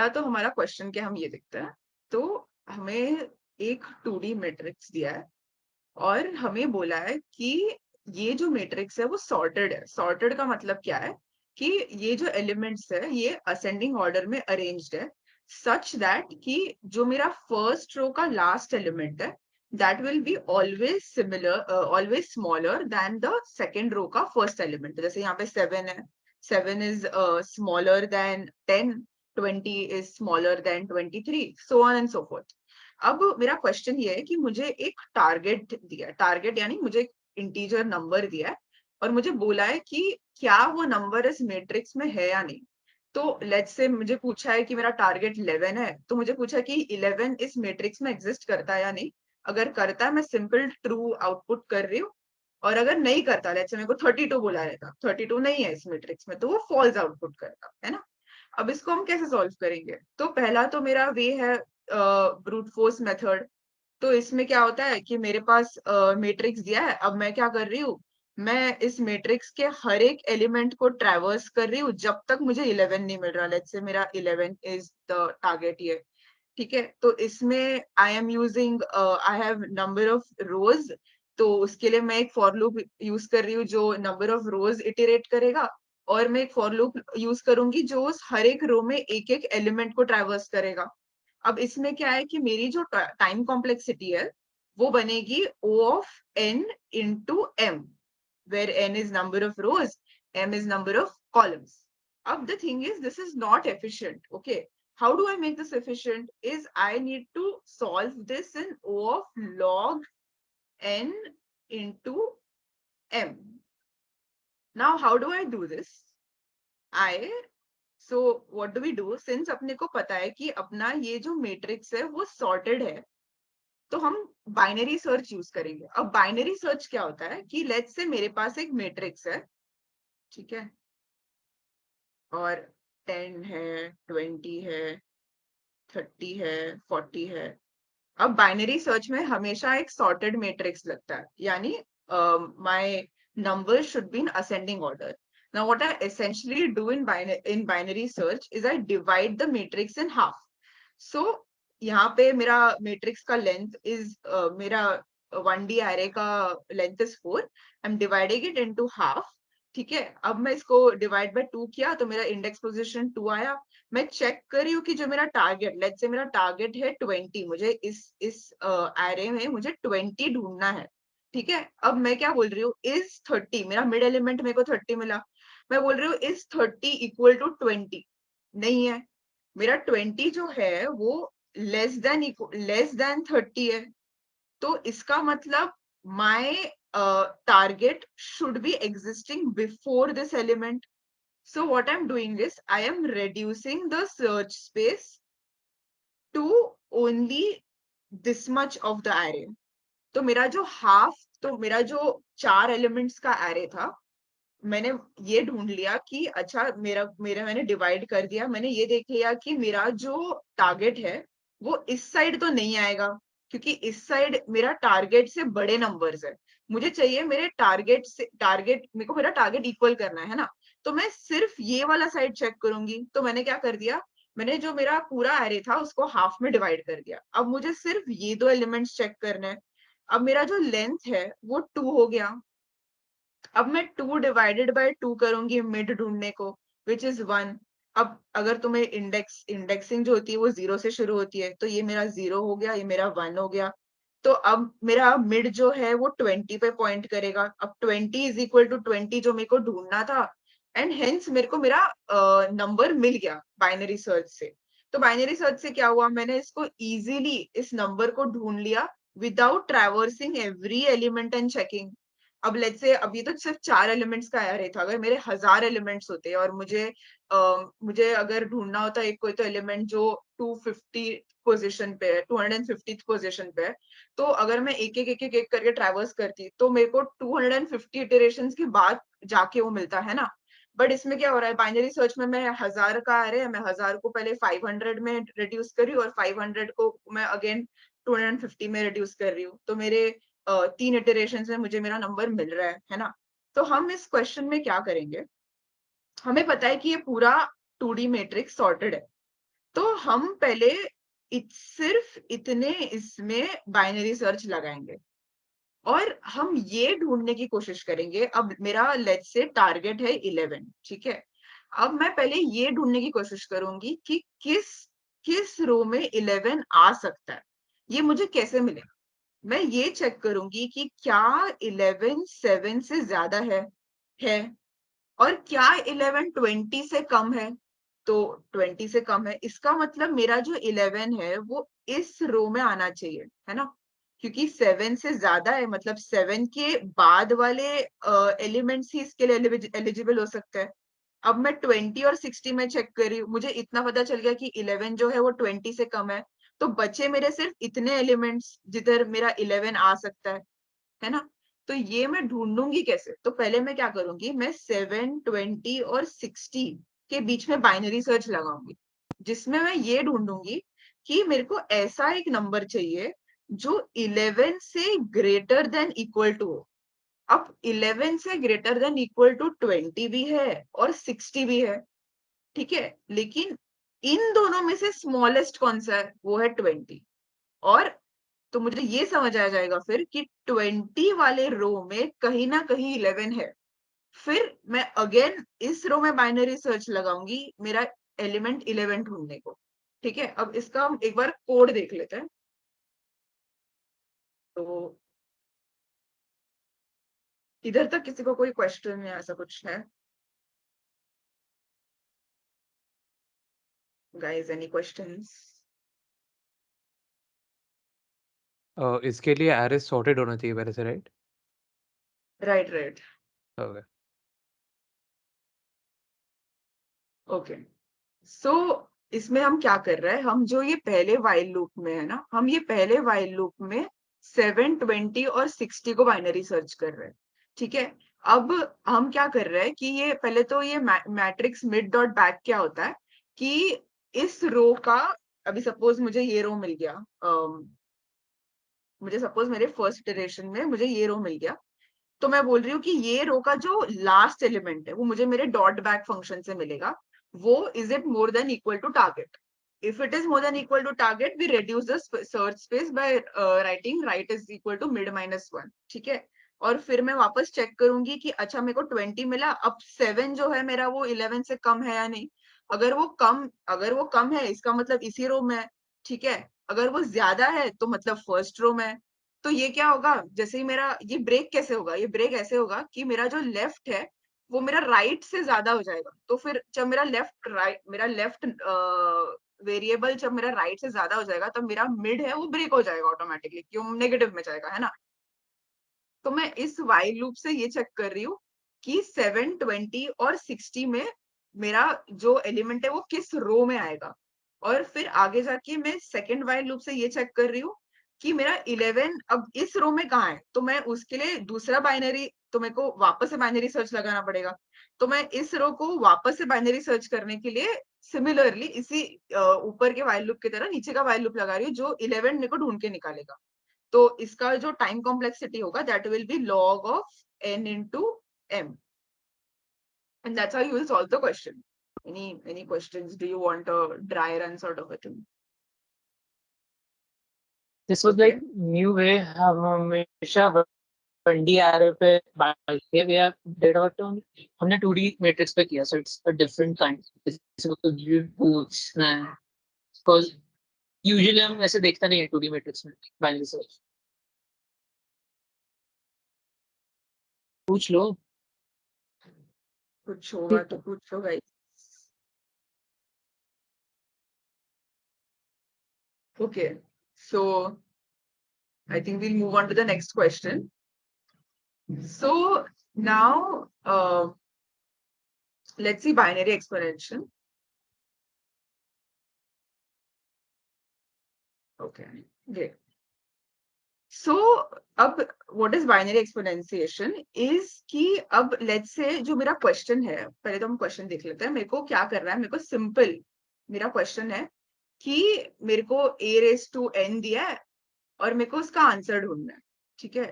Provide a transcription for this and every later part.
पहला तो हमारा क्वेश्चन क्या हम ये देखते हैं। तो हमें एक 2D मैट्रिक्स दिया है और हमें बोला है कि ये जो मैट्रिक्स है वो सॉर्टेड है। सॉर्टेड का मतलब क्या है कि ये जो एलिमेंट्स है ये असेंडिंग ऑर्डर में अरेंज्ड है सच दैट कि जो मेरा फर्स्ट रो का लास्ट एलिमेंट है that will be always similar always smaller than the second row का फर्स्ट एलिमेंट। जैसे यहाँ पे 7 है, 7 is smaller than 10, 20 is smaller than 23, so on and so forth. अब मेरा क्वेश्चन ये है कि मुझे एक टारगेट दिया है, टारगेट यानी मुझे एक इंटीजर नंबर दिया है और मुझे बोला है कि क्या वो नंबर इस मैट्रिक्स में है या नहीं। तो लेट्स से मुझे पूछा है कि मेरा टारगेट 11 है, तो मुझे पूछा कि 11 इस मैट्रिक्स में एग्जिस्ट करता है या नहीं। अगर करता है मैं सिंपल ट्रू आउटपुट कर रही हूँ, और अगर नहीं करता, लेट्स से मेरे को 32 बोला रहता, 32 नहीं है इस मैट्रिक्स में, तो वो फॉल्स आउटपुट करता है ना। अब इसको हम कैसे सॉल्व करेंगे? तो पहला तो मेरा वे है ब्रूट फोर्स मेथड। तो इसमें क्या होता है कि मेरे पास मैट्रिक्स दिया है, अब मैं क्या कर रही हूँ, मैं इस मैट्रिक्स के हर एक एलिमेंट को ट्रैवर्स कर रही हूँ जब तक मुझे 11 नहीं मिल रहा। लेट्स से मेरा 11 इज द टारगेट ये, ठीक है। तो इसमें आई am using, I have number of रोज, तो उसके लिए मैं एक फॉर लूप यूज कर रही हूँ जो नंबर ऑफ रोज इटरेट करेगा, और मैं एक फॉर लूप यूज करूंगी जो उस हर एक रो में एक एक एलिमेंट को ट्रैवर्स करेगा। अब इसमें क्या है कि मेरी जो टाइम कॉम्प्लेक्सिटी है वो बनेगी O of n into m, where n is number of rows, m is number of columns. अब the thing is this is not efficient. Okay, how do I make this efficient? Is I need to solve this in O of log n into m. Now how do I do this? I so what do we do? Since अपने को पता है कि अपना ये जो matrix है वो सॉर्टेड है, तो हम बाइनरी सर्च यूज करेंगे। अब बाइनरी सर्च क्या होता है कि लेट्स से मेरे पास एक मैट्रिक्स है, ठीक है, और 10 है, 20 है, 30 है, 40 है। अब बाइनरी सर्च में हमेशा एक सॉर्टेड मैट्रिक्स लगता है, यानी my number should be in ascending order. Now what I essentially do in binary search is I divide the matrix in half. So यहाँ पे मेरा मैट्रिक्स का लेंथ इज मेरा 1D एरे का length is 4, I am dividing it into half, ठीक है। अब मैं इसको डिवाइड बाय 2 किया तो मेरा इंडेक्स पोजीशन 2 आया। मैं चेक कर रही हूँ कि जो मेरा टारगेट, लेट्स से मेरा टारगेट है 20, मुझे इस एरे में मुझे 20 ढूंढना है, ठीक है। अब मैं क्या बोल रही हूँ, इज 30, मेरा मिड एलिमेंट मेरे को 30 मिला, मैं बोल रही हूँ इज 30 इक्वल टू 20, नहीं है। मेरा 20 जो है वो लेस देन 30 है। तो इसका मतलब my target should be existing before this element. So what I am doing is I am reducing the search space to only this much of the array. तो मेरा जो हाफ, तो मेरा जो 4 एलिमेंट्स का एरे था, मैंने ये ढूंढ लिया कि अच्छा मेरा मेरा मैंने डिवाइड कर दिया, मैंने ये देख लिया कि मेरा जो टारगेट है वो इस साइड तो नहीं आएगा, क्योंकि इस साइड मेरा टारगेट से बड़े नंबर्स है। मुझे चाहिए मेरे टारगेट से, टारगेट मेरे को मेरा टारगेट इक्वल करना है ना। तो मैं सिर्फ ये वाला साइड चेक करूंगी। तो मैंने क्या कर दिया, मैंने जो मेरा पूरा एरे था उसको हाफ में डिवाइड कर दिया। अब मुझे सिर्फ ये 2 एलिमेंट्स चेक करने हैं। अब मेरा जो लेंथ है वो 2 हो गया। अब मैं 2 डिवाइडेड बाय 2 करूंगी मिड ढूंढने को, विच इज 1। अब अगर तुम्हें इंडेक्सिंग जो होती है वो 0 से शुरू होती है, तो ये मेरा 0 हो गया, ये मेरा 1 हो गया। तो अब मेरा मिड जो है वो 20 पे पॉइंट करेगा। अब 20 इज इक्वल टू 20 जो मेरे को ढूंढना था, एंड हेंस मेरे को मेरा नंबर मिल गया बाइनरी सर्च से। तो बाइनरी सर्च से क्या हुआ, मैंने इसको इजीली इस नंबर को ढूंढ लिया without traversing every element and checking. अब लेट्स से अभी तो सिर्फ 4 एलिमेंट्स का एरे था, अगर मेरे 1000 एलिमेंट्स होते और मुझे अगर ढूंढना होता एक कोई तो एलिमेंट जो 250 पोजीशन पे है, 250th पोजीशन पे है, तो अगर मैं एक एक करके ट्रैवर्स करती तो मेरे को 250 इटरेशंस के बाद जाके वो मिलता है ना। बट इसमें क्या हो रहा है, बाइनरी सर्च में मैं 1000 का एरे है, मैं 1000 को पहले 500 में रिड्यूस कर रही हूँ और 500 को मैं अगेन 250 में रिड्यूस कर रही हूँ। तो मेरे 3 इटरेशन में मुझे मेरा नंबर मिल रहा है ना। तो हम इस क्वेश्चन में क्या करेंगे, हमें पता है कि ये पूरा 2D मैट्रिक्स सॉर्टेड है। तो हम पहले सिर्फ इतने इसमें बाइनरी सर्च लगाएंगे और हम ये ढूंढने की कोशिश करेंगे। अब मेरा लेट्स से टारगेट है 11, ठीक है। अब मैं पहले ये ढूंढने की कोशिश करूंगी कि किस किस रो में 11 आ सकता है। ये मुझे कैसे मिलेगा? मैं ये चेक करूंगी कि क्या 11 7 से ज्यादा है और क्या 11 20 से कम है। तो 20 से कम है, इसका मतलब मेरा जो 11 है वो इस रो में आना चाहिए, है ना। क्योंकि 7 से ज्यादा है मतलब 7 के बाद वाले एलिमेंट्स ही इसके लिए एलिजिबल हो सकते हैं। अब मैं 20 और 60 में चेक कर रही हूँ, मुझे इतना पता चल गया कि 11 जो है वो 20 से कम है। तो बचे मेरे सिर्फ इतने एलिमेंट्स जिधर मेरा 11 आ सकता है ना। तो ये मैं ढूंढूंगी कैसे? तो पहले मैं क्या करूंगी, मैं 7 20 और 60 के बीच में बाइनरी सर्च लगाऊंगी, जिसमें मैं ये ढूंढूंगी कि मेरे को ऐसा एक नंबर चाहिए जो 11 से ग्रेटर देन इक्वल टू हो। अब 11 से ग्रेटर देन इक्वल टू 20 भी है और 60 भी है, ठीक है। लेकिन इन दोनों में से स्मॉलेस्ट कौन सा है? वो है 20। और तो मुझे ये समझ आ जाएगा फिर कि 20 वाले रो में कहीं ना कहीं 11 है। फिर मैं अगेन इस रो में बाइनरी सर्च लगाऊंगी मेरा एलिमेंट 11 ढूंढने को, ठीक है। अब इसका हम एक बार कोड देख लेते हैं। तो इधर तक किसी को कोई क्वेश्चन या ऐसा कुछ है? Guys, any questions? इसके लिए एरेस सॉर्टेड होना चाहिए पहले से, right? Right right. Okay. Okay. So इसमें हम क्या कर रहे हैं, हम जो ये पहले वाइल लूप में है ना, हम ये पहले वाइल लूप में 7 20 और 60 को बाइनरी सर्च कर रहे हैं, ठीक है। अब हम क्या कर रहे हैं कि ये पहले तो ये मैट्रिक्स मिड डॉट बैक क्या होता है कि इस रो का, अभी सपोज मुझे ये रो मिल गया, मुझे सपोज मेरे फर्स्ट इटरेशन में मुझे ये रो मिल गया। तो मैं बोल रही हूँ कि ये रो का जो लास्ट एलिमेंट है वो मुझे मेरे डॉट बैक फंक्शन से मिलेगा। वो is it more than equal to target? If it is more than equal to target we reduce the search space by writing right is equal to mid minus 1, ठीक है। और फिर मैं वापस check करूंगी कि अच्छा मेरे को 20 मिला, अब 7 जो है मेरा वो 11 से कम है या नहीं। अगर वो कम है इसका मतलब इसी रो में है, ठीक है। अगर वो ज्यादा है तो मतलब फर्स्ट रो में है। तो ये क्या होगा, जैसे ही मेरा ये ब्रेक कैसे होगा, ये ब्रेक ऐसे होगा कि मेरा जो लेफ्ट है वो मेरा राइट से ज्यादा हो जाएगा। तो फिर जब मेरा लेफ्ट वेरिएबल जब मेरा राइट से ज्यादा हो जाएगा तब मेरा मिड है वो ब्रेक हो जाएगा ऑटोमेटिकली, क्यों नेगेटिव में जाएगा, है ना। तो मैं इस वाइल लूप से ये चेक कर रही हूँ कि 7 20 और 60 में मेरा जो एलिमेंट है वो किस रो में आएगा। और फिर आगे जाके मैं सेकंड वाइल लूप से ये चेक कर रही हूँ कि मेरा 11 अब इस रो में कहाँ है। तो मैं उसके लिए दूसरा बाइनरी, तो मेरे को वापस से बाइनरी सर्च लगाना पड़ेगा। तो मैं इस रो को वापस से बाइनरी सर्च करने के लिए सिमिलरली इसी ऊपर के वाइल लूप की तरह नीचे का वाइल लूप लगा रही हूँ जो 11 मेरे को ढूंढ के निकालेगा। तो इसका जो टाइम कॉम्प्लेक्सिटी होगा that will B log of n into m, and that's how you will solve the question. Any questions? Do you want a dry run sort of a thing? This was Okay. like new way हम हमेशा 1D array पे बाकी we have did our turn हमने 2D matrix पे किया, so it's a different kind. Because usually हम ऐसे देखते नहीं है 2D matrix में binary search. पूछ लो. कुछ होगा तो पूछो guys. Okay, so I think we'll move on to the next question. So now let's see binary exponential. Okay, great. So अब what is binary exponentiation is कि अब let's say जो मेरा क्वेश्चन है, पहले तो हम क्वेश्चन देख लेते हैं। मेरे को क्या करना है, मेरे को सिंपल, मेरा क्वेश्चन है कि मेरे को a raised to n दिया है और मेरे को उसका आंसर ढूंढना है, ठीक है।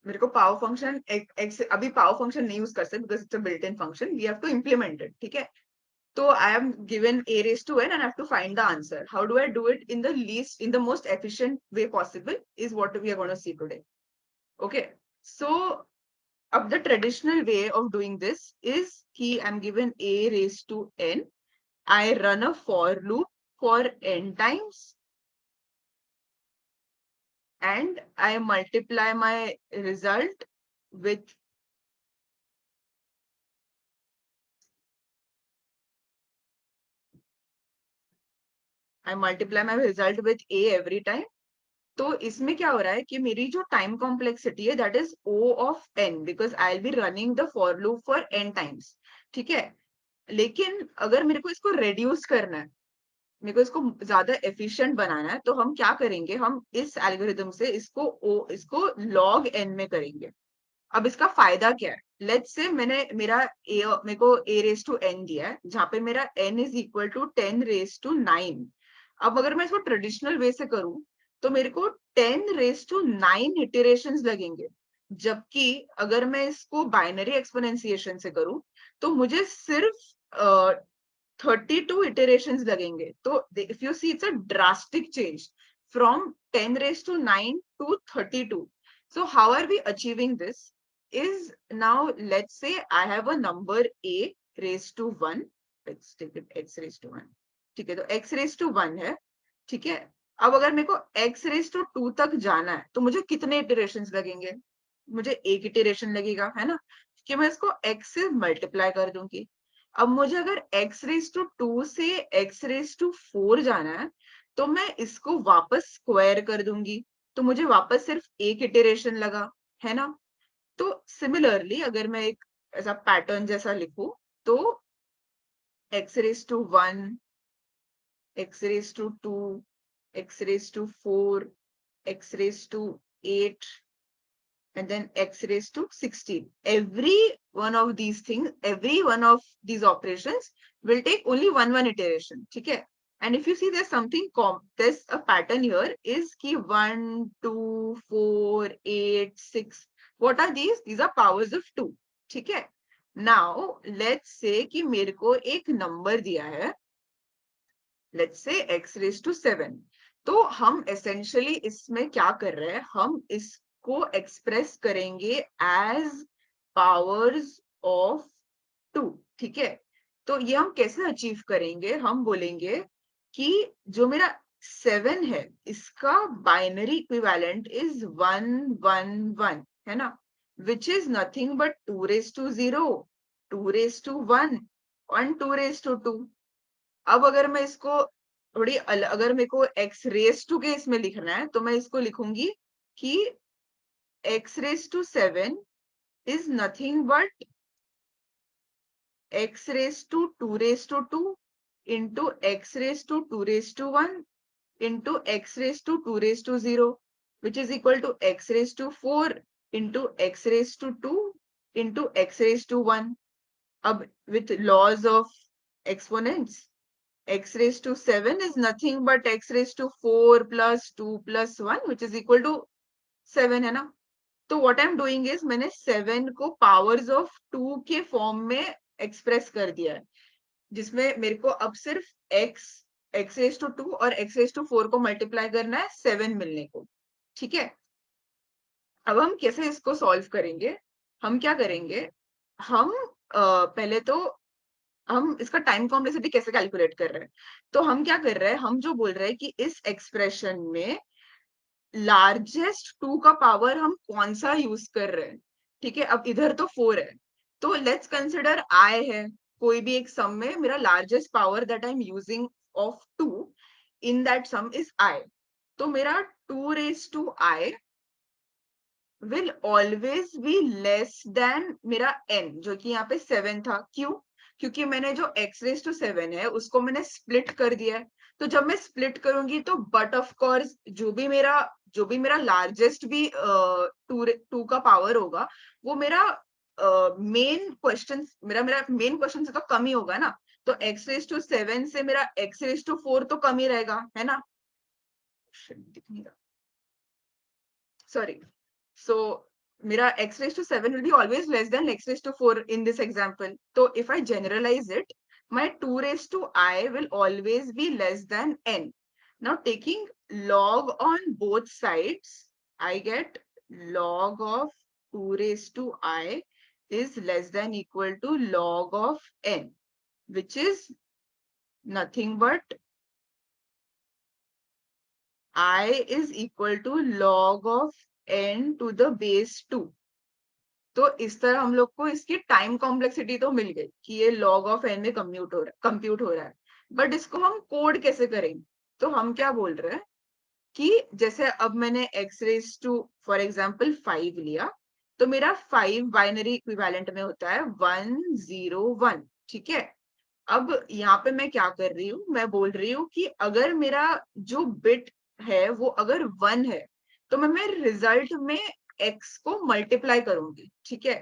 मेरे को पावर फंक्शन x, अभी पावर फंक्शन नहीं यूज कर सकते because it's a built in function, we have to implement it, ठीक है। So I am given a raised to n and I have to find the answer. How do I do it in the most efficient way possible is what we are going to see today. Okay. So the traditional way of doing this is I'm given a raised to n. I run a for loop for n times and I multiply my result with a every time. तो इसमें क्या हो रहा है कि मेरी जो time complexity है that is O of n because I will be running the for loop for n times. ठीक है, लेकिन अगर मेरे को इसको रेड्यूस करना है, मेरे को इसको ज्यादा एफिशिएंट बनाना है, तो हम क्या करेंगे, हम इस एल्गोरिथम से इसको log n में करेंगे. अब इसका फायदा क्या है, लेट्स से मेरे को a रेज टू n दिया है जहां पे मेरा n is equal to 10 raise to 9. अब अगर मैं इसको ट्रेडिशनल वे से करूं तो मेरे को 10 रेज टू 9 इटरेशंस लगेंगे, जबकि अगर मैं इसको बाइनरी एक्सपोनेंशिएशन से करूं तो मुझे सिर्फ 32 इटरेशंस लगेंगे. तो if you see it's a drastic change from 10 raised to 9 to 32. So how are we achieving this? Is now let's say I have a number a raised to 1. Let's take it x raised to 1. ठीक है, तो x raised to 1 है. ठीक है, अब अगर मेरे को x raised to 2 तक जाना है तो मुझे कितने इटरेशंस लगेंगे? मुझे एक इटरेशन लगेगा, है ना, कि मैं इसको x से मल्टीप्लाई कर दूंगी. अब मुझे अगर x रेज टू 2 से x रेज टू 4 जाना है तो मैं इसको वापस स्क्वायर कर दूंगी, तो मुझे वापस सिर्फ एक इटरेशन लगा, है ना. तो सिमिलरली अगर मैं एक ऐसा पैटर्न जैसा लिखूं तो x raise to 1, x raise to 2, x raise to 4, x raised to 8, and then x raised to 16. Every one of these things, every one of these operations will take only one iteration. Okay? And if you see there's there's a pattern here is key 1, 2, 4, 8, 6. What are these? These are powers of 2. Okay? Now, let's say कि मेरे को एक number दिया है. Let's say x raised to 7. तो हम essentially इसमें क्या कर रहे हैं, हम इसको एक्सप्रेस करेंगे एज पावर्स ऑफ 2. ठीक है, तो ये हम कैसे अचीव करेंगे, हम बोलेंगे कि जो मेरा 7 है इसका बाइनरी इक्विवेलेंट इज 1 1 1, है ना, which is nothing but 2 raise to 0, 2 raise to 1 और 2 रेज टू 2. अब अगर मैं इसको अगर मेरे को x रेज टू के इसमें लिखना है तो मैं इसको लिखूंगी कि x raise to 7 is nothing but x raised to 2 raised to 2 into x raised to 2 raised to 1 into x raised to 2 raised to 0, which is equal to x raised to 4 into x raised to 2 into x raised to 1. अब with laws of exponents, x raised to 7 is nothing but x raised to 4 plus 2 plus 1, which is equal to 7, है ना. तो what I'm doing is मैंने 7 को powers of 2 के form में express कर दिया है, जिसमें मेरे को अब सिर्फ x raised to 2 और x raised to 4 को मल्टीप्लाई करना है 7 मिलने को. ठीक है, अब हम कैसे इसको सॉल्व करेंगे, हम क्या करेंगे, हम पहले तो हम इसका टाइम कॉम्प्लेक्सिटी कैसे कैलकुलेट कर रहे हैं, तो हम क्या कर रहे हैं, हम जो बोल रहे हैं कि इस एक्सप्रेशन में लार्जेस्ट 2 का पावर हम कौन सा यूज कर रहे हैं. ठीक है, अब इधर तो 4 है, तो लेट्स कंसिडर i है, कोई भी एक सम में मेरा largest power that I am using of 2 in that sum is i. तो मेरा 2 raise to i will always be less than मेरा n, जो कि यहाँ पे 7 था. क्यों? क्योंकि मैंने जो x रेज टू 7 है उसको मैंने स्प्लिट कर दिया है. तो जब मैं स्प्लिट करूंगी तो बट ऑफ कोर्स जो भी मेरा लार्जेस्ट भी 2 का पावर होगा वो मेरा मेन क्वेश्चन से तो कम ही होगा ना. तो x रेज टू 7 से मेरा x रेज टू 4 तो कम ही रहेगा, है ना. Sorry. So मेरा x raised to 7 will be always less than x raised to 4 in this example. So if I generalize it, my 2 raised to I will always be less than n. Now taking log on both sides, I get log of 2 raised to I is less than equal to log of n, which is nothing but I is equal to log of n to the base 2. तो इस तरह हम लोग को इसकी time complexity तो मिल गई कि ये log of n में कंप्यूट हो रहा है, बट इसको हम कोड कैसे करेंगे? तो हम क्या बोल रहे हैं कि जैसे अब मैंने x raise to for example 5 लिया, तो मेरा 5 बाइनरी इक्विवेलेंट में होता है 1 0 1, ठीक है। अब यहाँ पे मैं क्या कर रही हूँ, मैं बोल रही हूँ कि अगर मेरा जो बिट है वो अगर 1 है, तो मैं रिजल्ट में x को मल्टीप्लाई करूंगी, ठीक है।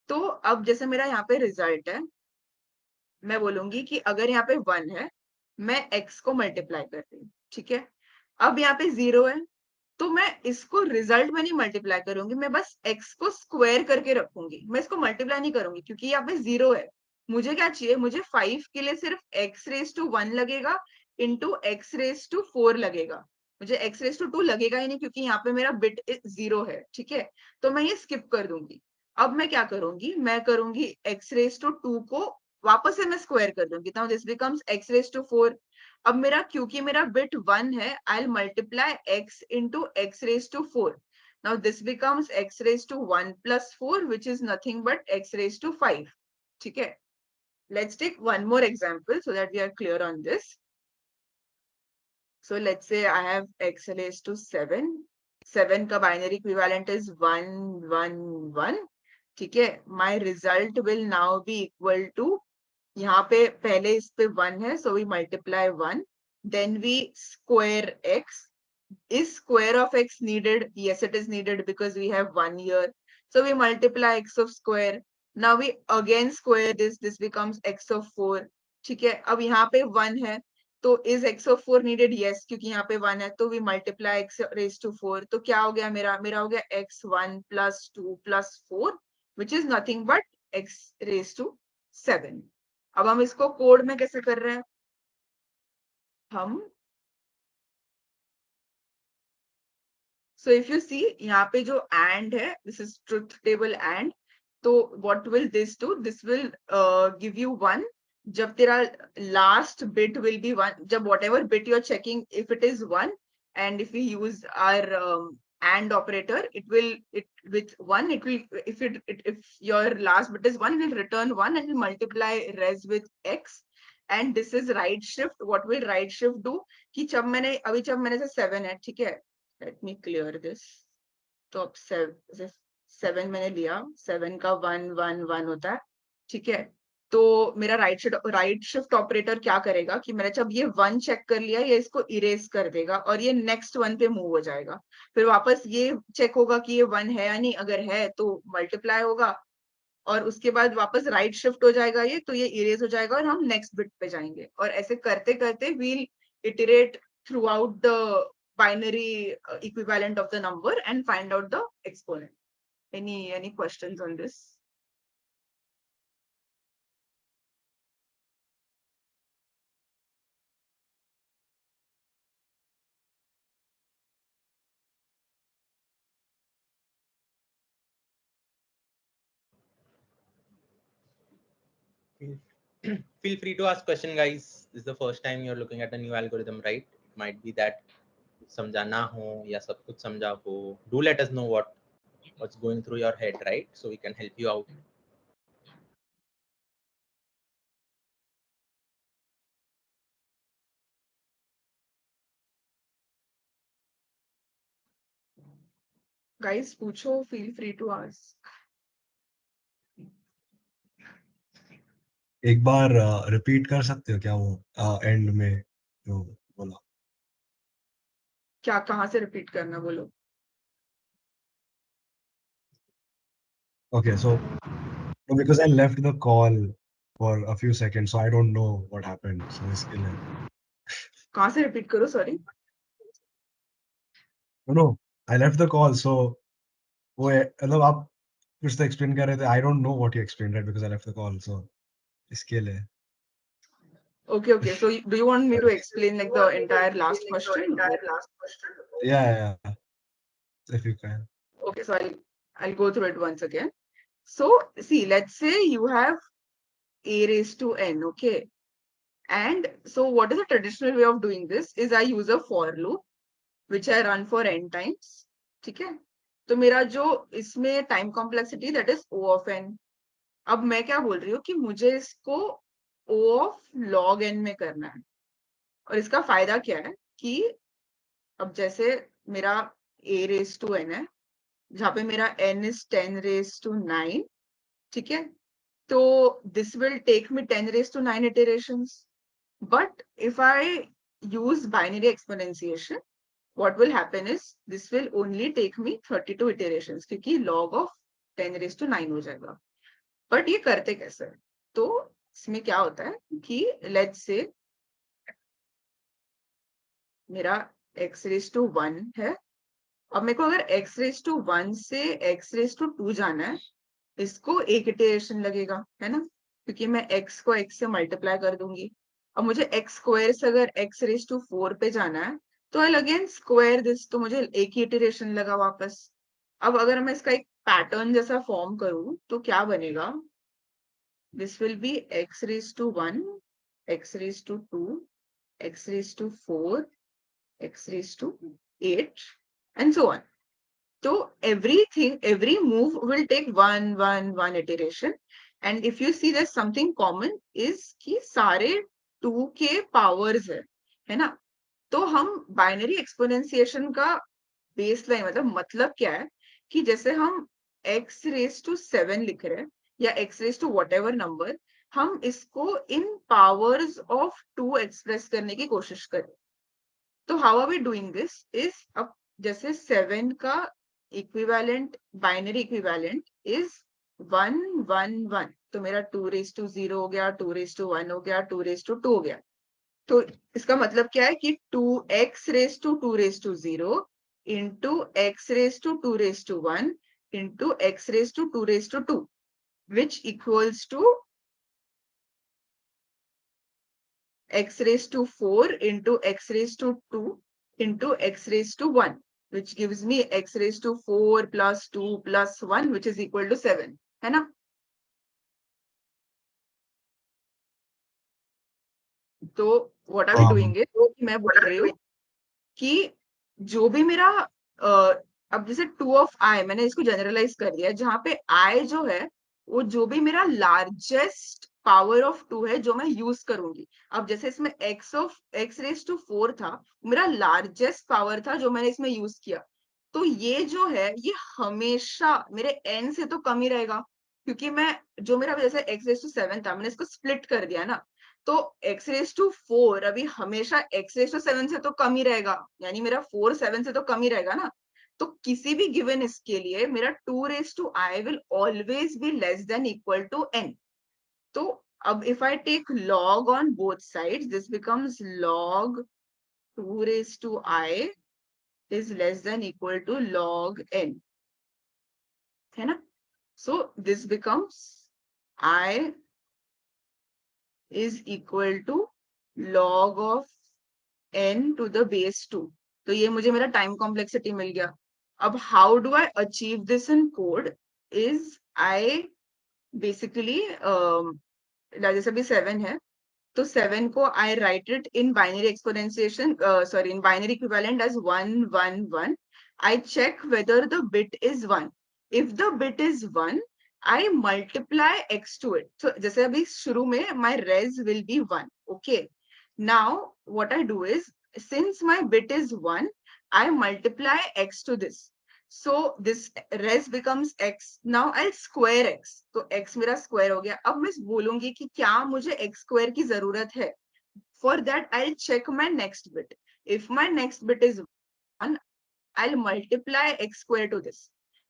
तो अब जैसे मेरा यहाँ पे रिजल्ट है, मैं बोलूंगी कि अगर यहाँ पे 1 है, मैं x को मल्टीप्लाई कर रही हूँ, ठीक है। अब यहाँ पे 0 है, तो मैं इसको रिजल्ट में नहीं मल्टीप्लाई करूंगी, मैं बस x को स्क्वायर करके रखूंगी, मैं इसको मल्टीप्लाई नहीं करूंगी क्योंकि यहाँ पे 0 है। मुझे क्या चाहिए, मुझे 5 के लिए सिर्फ x रेज टू 1 लगेगा इंटू x रेज टू 4 लगेगा, मुझे x रेज टू 2 लगेगा ही नहीं क्योंकि यहाँ पे मेरा बिट 0 है, ठीक है। तो मैं ये स्किप कर दूंगी। अब मैं क्या करूंगी, मैं करूंगी x रेज टू 2 को वापस से मैं स्क्वायर कर दूंगी, now this becomes x raise to 4। अब मेरा क्योंकि मेरा बिट 1 है, I multiply x into x raise to 4। Now this becomes x raise to 1 plus 4 which is nothing but x raise to 5, ठीक है। Let's take one more example so that we are clear on this. So let's say I have x raised to 7. 7 का binary equivalent is 1 1 1, ठीक है। My result will now be equal to, यहाँ पे पहले इस पे 1 है, so we multiply 1, then we square x. Is square of x needed? Yes, it is needed because we have 1 here. So we multiply x of square. Now we again square this. This becomes x of 4. ठीक है। अब यहाँ पे 1 है, तो is x of 4 needed? Yes, क्योंकि यहाँ पे 1 है, तो we multiply x raised to 4. तो क्या हो गया मेरा हो गया x1 plus 2 plus 4, which is nothing but x raised to 7. अब हम इसको कोड में कैसे कर रहे हैं? हम So if you see यहाँ पे जो and है, this is truth table and, तो what will this do? This will give you 1 जब तेरा last bit will be 1, जब whatever bit you are checking, if it is 1, and if we use our and operator, it with 1 it will, if your last bit is 1, it will return 1 and will multiply res with x. And this is right shift. What will right shift do? कि जब मैंने से 7 है, ठीक है, let me clear this. तो अब 7 मैंने लिया, 7 का 1 1 1 होता है, ठीक है। तो मेरा राइट शिफ्ट ऑपरेटर क्या करेगा कि मैंने जब ये 1 चेक कर लिया, ये इसको इरेज कर देगा और ये नेक्स्ट 1 पे मूव हो जाएगा। फिर वापस ये चेक होगा कि ये 1 है या नहीं, अगर है तो मल्टीप्लाई होगा और उसके बाद वापस राइट शिफ्ट हो जाएगा ये, तो ये इरेज हो जाएगा और हम नेक्स्ट बिट पे जाएंगे। और ऐसे करते करते we'll iterate throughout the binary equivalent of the number and find out the exponent. Any questions on this? Feel free to ask question, guys. This is the first time you're looking at a new algorithm, right? It might be that समझा ना हो या सब कुछ समझा हो. Do let us know what's going through your head, right? So we can help you out. Guys, पूछो, feel free to ask. एक बार रिपीट कर सकते हो क्या वो एंड में जो बोला? क्या, कहाँ से रिपीट करना बोलो? Okay, so because I left the call for a few seconds, so I don't know what happened. So इसके लिए कहाँ से रिपीट करो, sorry? no, I left the call, so वो मतलब आप कुछ तो एक्सप्लेन कर रहे थे. I don't know what you explained, right? Because I left the call, so इसके लिए Okay. So do you want me to explain like the entire last question? Yeah. If you can. Okay, so I'll go through it once again. So see, let's say you have a raised to n, okay? And so what is the traditional way of doing this is I use a for loop which I run for n times. ठीक है? तो मेरा जो इसमें time complexity that is O of n. अब मैं क्या बोल रही हूँ कि मुझे इसको O of log n में करना है. और इसका फायदा क्या है कि अब जैसे मेरा a raised to n है जहाँ पे मेरा n is 10 raised to 9, ठीक है? तो this will take me 10 raised to 9 iterations. But if I use binary exponentiation, what will happen is this will only take me 32 iterations क्योंकि log of 10 raised to 9 हो जाएगा. But ये करते कैसे? तो इसमें क्या होता है कि let's say मेरा x raised to 1 है. अब मेरे को अगर x raised to 1 से x raised to 2 जाना है, इसको एक इटरेशन लगेगा, है ना? क्योंकि मैं x को x से मल्टीप्लाई कर दूंगी. अब मुझे x स्क्वायर से अगर x रेज टू 4 पे जाना है तो आई अगेन स्क्वायर दिस, तो मुझे एक ही इटरेशन लगा वापस. अब अगर मैं इसका एक पैटर्न जैसा फॉर्म करूं तो क्या बनेगा? This will be x raise to 1, x raise to 2, x raise to 4, x raise to 8 and so on. So every move will take one iteration. And if you see there's something common is कि सारे 2 के powers है ना? तो हम binary exponentiation का baseline मतलब क्या है कि जैसे हम x रेज टू 7 लिख रहे हैं या x raise to whatever number, हम इसको इन पावर्स ऑफ 2 एक्सप्रेस करने की कोशिश करें. तो how are we doing this is, अब जैसे 7 का इक्विवेलेंट बाइनरी इक्विवेलेंट इज 1 1 1, तो मेरा 2 रेज टू 0 हो गया, 2 रेज टू 1 हो गया, 2 रेज टू 2 हो गया. तो इसका मतलब क्या है कि 2x raise to 2 raise to 0 into x raise to 2 raise to 1 into x raise to 2 raise to 2 which equals to x raised to 4 into x raised to 2 into x raised to 1, which gives me x raised to 4 plus 2 plus 1, which is equal to 7. है ना? तो what are we doing is, तो मैं बोल रही हूँ कि जो भी मेरा अब जैसे 2 of I मैंने इसको जनरलाइज कर दिया, जहाँ पे I जो है वो जो भी मेरा लार्जेस्ट पावर ऑफ 2 है जो मैं यूज करूंगी. अब जैसे इसमें x रेज टू 4 था, मेरा लार्जेस्ट पावर था जो मैंने इसमें यूज किया. तो ये जो है ये हमेशा मेरे n से तो कम ही रहेगा, क्योंकि मैं जो मेरा जैसे x रेज टू 7 था मैंने इसको स्प्लिट कर दिया ना, तो x रेज टू 4 अभी हमेशा x रेज टू 7 से तो कम ही रहेगा, यानी मेरा 4 7 से तो कम ही रहेगा ना. तो किसी भी गिवन इसके लिए मेरा 2 raise to I will always be less than equal to n. तो अब if I take log on both sides, this becomes log 2 raised to I is less than equal to log n. है ना? So this becomes I is equal to log of n to the base 2. तो ये मुझे मेरा time complexity मिल गया. अब how do I achieve this in code is I basically जैसे भी 7 है तो 7 को I write it in binary exponentiation, in binary equivalent as 1 1 1. I check whether the bit is 1. If the bit is 1, I multiply x to it. So जैसे अभी शुरू में my res will be 1. Okay. Now what I do is, since my bit is 1, I multiply x to this. So this res becomes x. Now I'll square x. तो x मेरा square हो गया. अब मैं बोलूंगी कि क्या मुझे x square की जरूरत है. For that I'll check my next bit. If my next bit is 1, I'll multiply x square to this.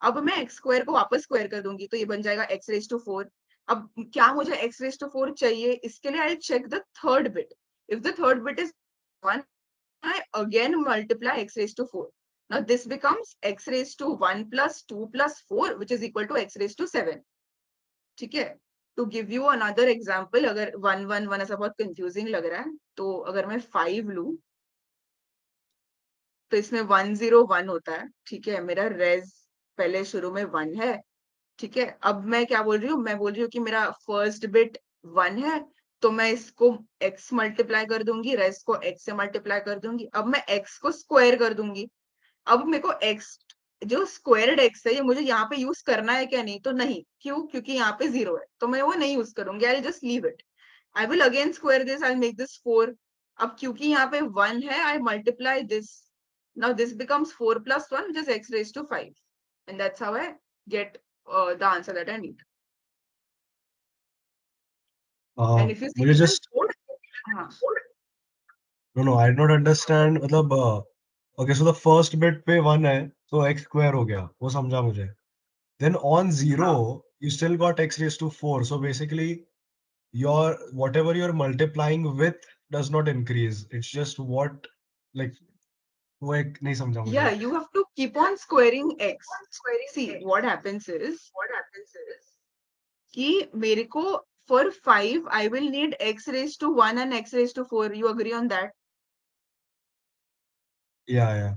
अब मैं x square को वापस square कर दूंगी तो ये बन जाएगा x raised to 4. अब क्या मुझे x raised to 4 चाहिए, इसके लिए I'll check the third bit. If the third bit is 1, I again multiply x raised to 4. Now this becomes x raised to 1 plus 2 plus 4, which is equal to x raised to 7. ठीक है? To give you another example, अगर 1 1 1 ऐसा बहुत confusing लग रहा है, तो अगर मैं 5 लूं तो इसमें 1 0 1 होता है, ठीक है। मेरा रेज पहले शुरू में 1 है, ठीक है। अब मैं क्या बोल रही हूँ, मैं बोल रही हूँ कि मेरा फर्स्ट बिट 1 है, तो मैं इसको x मल्टीप्लाई कर दूंगी, रेस्ट को x से मल्टीप्लाई कर दूंगी। अब मैं x को स्क्वायर कर दूंगी। अब मेरे को x जो स्क्वायर्ड x है, ये मुझे यहाँ पे यूज करना है क्या? नहीं तो नहीं। क्यों? क्योंकि यहाँ पे 0 है, तो मैं वो नहीं यूज करूंगी। I just leave it. I will again square this, I make this 4। अब क्योंकि यहाँ पे 1 है, I multiply this. Now this becomes 4 plus 1, which is x raised to 5, and that's how I get the answer that I need. And if you see मुझे the just code, no, I did not understand. मतलब okay, so the first bit पे 1 है, तो x square हो गया, वो समझा मुझे. Then on 0, you still got x raised to 4. So basically, your whatever you're multiplying with does not increase. It's just what, like, वो एक नहीं समझा मुझे. yeah, you have to keep on squaring x. See, what happens is कि मेरे को for 5 I will need x raised to 1 and x raised to 4. You agree on that? Yeah.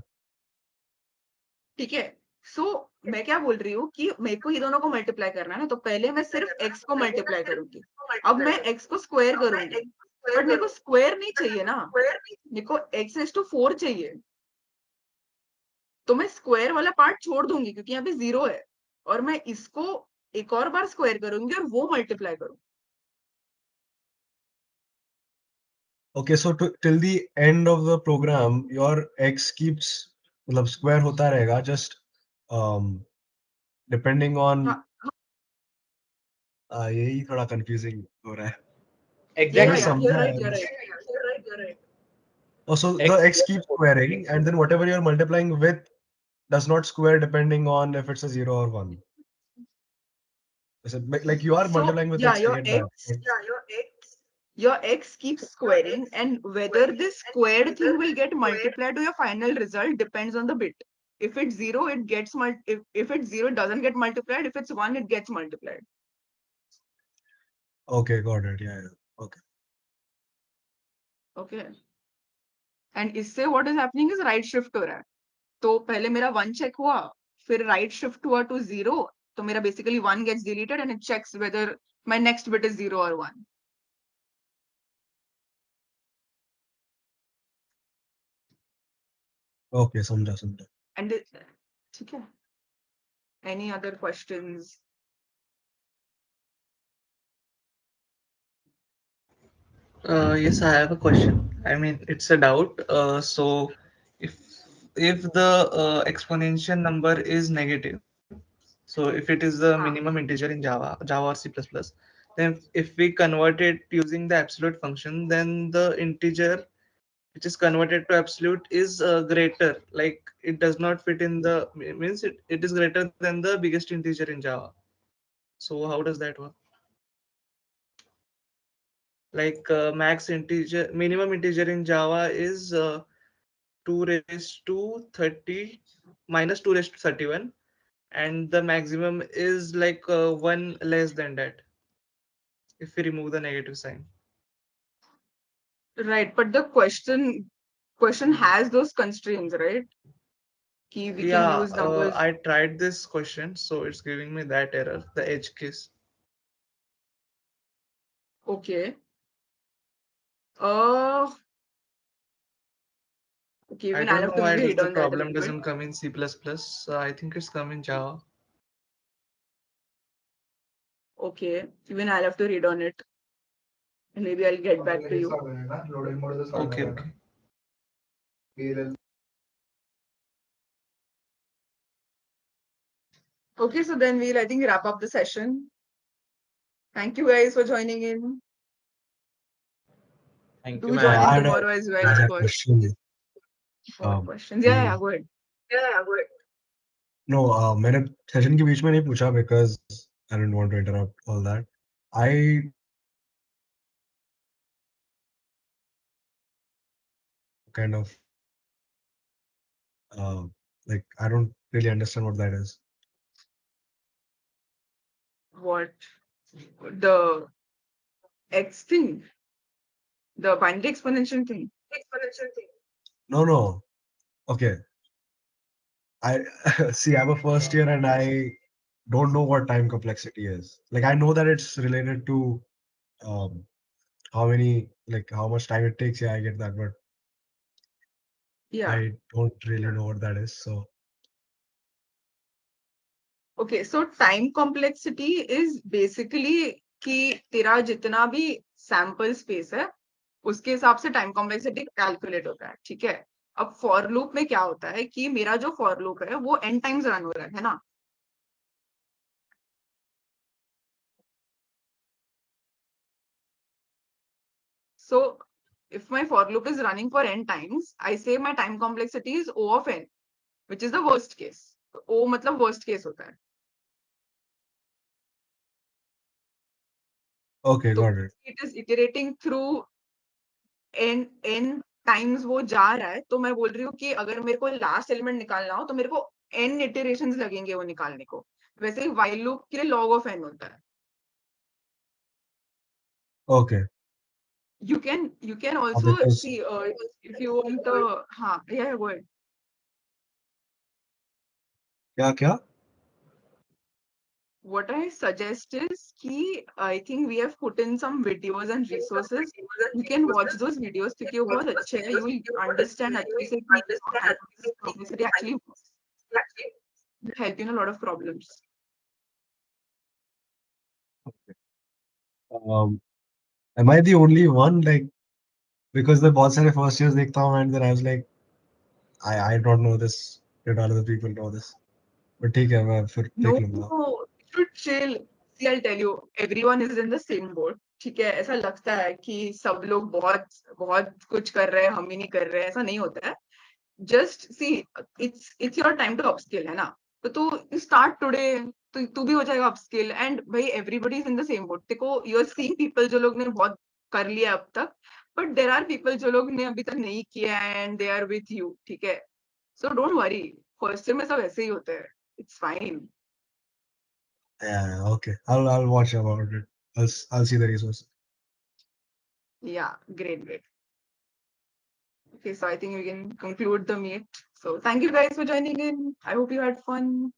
ठीक है। सो मैं क्या बोल रही हूँ कि मेरे को ये दोनों को मल्टीप्लाई करना है ना, तो पहले मैं सिर्फ x को मल्टीप्लाई करूंगी। अब मैं x को स्क्वायर करूंगी, बट मेरे को स्क्वायर नहीं चाहिए ना, मेरे को x raised to 4 चाहिए। तो मैं स्क्वायर वाला पार्ट छोड़ दूंगी क्योंकि यहाँ पे 0 है, और मैं इसको एक और बार स्क्वायर करूंगी और वो मल्टीप्लाई करूंगी। Okay, so till the end of the program, your x keeps मतलब square होता रहेगा, just depending on हाँ, यही थोड़ा confusing हो रहा है. Exactly. yeah, you're right, समझा. you're right. Also, the x keeps squaring, and then whatever you're multiplying with does not square depending on if it's a 0 or 1. Like you are So multiplying with yeah, x, I get that. your x keeps squaring, and whether this squared thing will get multiplied to your final result depends on the bit. If it's 0, it gets if it's 0, it doesn't get multiplied. If it's 1, it gets multiplied. Okay, got it. Yeah. Okay. Okay. And इससे what is happening is right shift हो रहा है. तो पहले मेरा 1 check हुआ, फिर right shift हुआ to 0, तो मेरा basically 1 gets deleted and it checks whether my next bit is 0 or 1. Okay, समझा. And ठीक है. Any other questions? Yes, I have a question. I mean, it's a doubt. So, if the exponential number is negative, so if it is the minimum integer in Java or C++, then if we convert it using the absolute function, then the integer which is converted to absolute is greater. Like it does not fit in the means it is greater than the biggest integer in Java. So how does that work? Like max integer, minimum integer in Java is 2 raised to 30 minus 2 raised to 31, and the maximum is like 1 less than that if we remove the negative sign. Right, but the question has those constraints, right? Ki we can Yeah, use numbers. I tried this question, so it's giving me that error, the edge case. Okay. Okay, I even I'll don't have know to why maybe does read the on that a problem little bit. doesn't come in C++. I think it's come in Java. Okay, even I'll have to read on it. And maybe I'll get back to you. Okay. Okay, so then we'll, I think, wrap up the session. Thank you guys for joining in. Thank Do you, join ma'am. in tomorrow as well, I had of a course. question. For questions. Yeah, go ahead. No, मैंने session के बीच में नहीं पूछा because I didn't want to interrupt all that. I kind of like I don't really understand what that is. What? The x thing, the binary exponential thing. No. Okay. I see. I'm a first year and I don't know what time complexity is. Like I know that it's related to um how much time it takes. Yeah, I get that, but Yeah. I don't really know what that is. So Okay, so time complexity is basically कि तेरा जितना भी sample space है उसके हिसाब से time complexity calculate होता है, ठीक है। अब फॉर लूप में क्या होता है कि मेरा जो फॉर लूप है वो n टाइम्स रन हो रहा है ना। So if my for loop is running for n times, I say my time complexity is O of n, which is the worst case. O मतलब worst case होता है। okay, तो got it. it is iterating through n times वो जा रहा है, तो मैं बोल रही हूँ कि अगर मेरे को लास्ट एलिमेंट निकालना हो तो मेरे को n इटरेशंस लगेंगे वो निकालने को। वैसे ही while लूप के लिए log of n होता है। Okay. You can also Because see if you want the हाँ yeah go ahead. क्या? What I suggest is कि I think we have put in some videos and resources. You can watch those videos क्योंकि वो बहुत अच्छे हैं. You will understand अच्छे से कि how this complexity actually works. It will help you in a lot of problems. Am I the only one like because मैं बहुत सारे first years देखता हूँ and then I was like I don't know this. Did all other people know this? But ठीक है मैं फिर No, देख लूँगा. you should chill. See, I'll tell you, everyone is in the same boat. ठीक है, ऐसा लगता है कि सब लोग बहुत बहुत कुछ कर रहे हैं, हम ही नहीं कर रहे हैं, ऐसा नहीं होता है. Just see, it's your time to upskill है ना. तो तू start today, तो तू भी हो जाएगा upskill and भाई everybody is in the same boat. देखो, you're seeing people जो लोग ने बहुत कर लिया अब तक, but there are people जो लोग ने अभी तक नहीं किया and they are with you, ठीक है. So don't worry. First year में सब ऐसे ही होते हैं. It's fine. Yeah, okay. I'll watch about it. I'll see the resource. Yeah, great. Okay, so I think we can conclude the meet. So thank you guys for joining in. I hope you had fun.